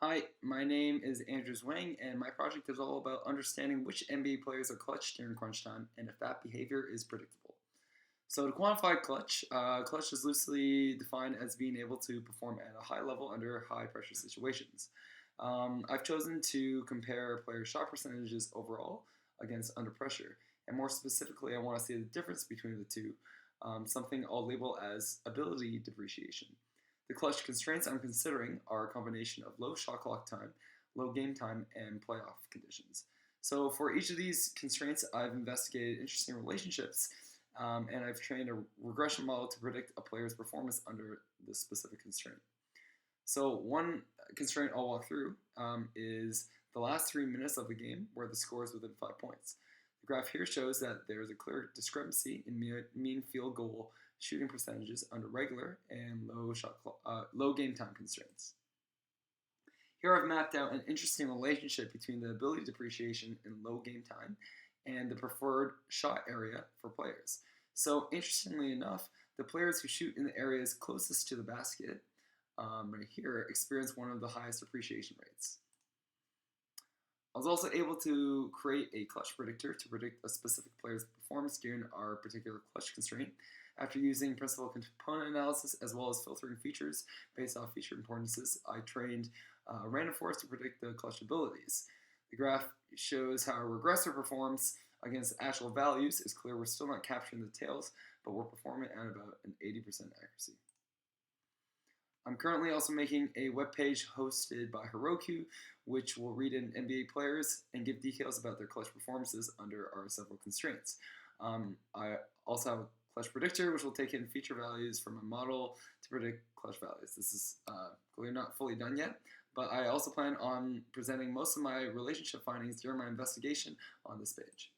Hi, my name is Andrew Zwang, and my project is all about understanding which NBA players are clutch during crunch time and if that behavior is predictable. So, to quantify clutch, clutch is loosely defined as being able to perform at a high level under high pressure situations. I've chosen to compare players' shot percentages overall against under pressure, and more specifically, I want to see the difference between the two, something I'll label as ability depreciation. The clutch constraints I'm considering are a combination of low shot clock time, low game time, and playoff conditions. So, for each of these constraints, I've investigated interesting relationships and I've trained a regression model to predict a player's performance under this specific constraint. So, one constraint I'll walk through is the last 3 minutes of the game where the score is within 5 points. The graph here shows that there's a clear discrepancy in mean field goal shooting percentages under regular and low game time constraints. Here I've mapped out an interesting relationship between the ability depreciation in low game time and the preferred shot area for players. So, interestingly enough, the players who shoot in the areas closest to the basket, right here, experience one of the highest appreciation rates. I was also able to create a clutch predictor to predict a specific player's performance during our particular clutch constraint. After using principal component analysis as well as filtering features based off feature importances, I trained a random forest to predict the clutch abilities. The graph shows how a regressor performs against actual values. It's clear we're still not capturing the tails, but we're performing at about an 80% accuracy. I'm currently also making a web page hosted by Heroku, which will read in NBA players and give details about their clutch performances under our several constraints. I also have a clutch predictor, which will take in feature values from a model to predict clutch values. This is clearly not fully done yet, but I also plan on presenting most of my relationship findings during my investigation on this page.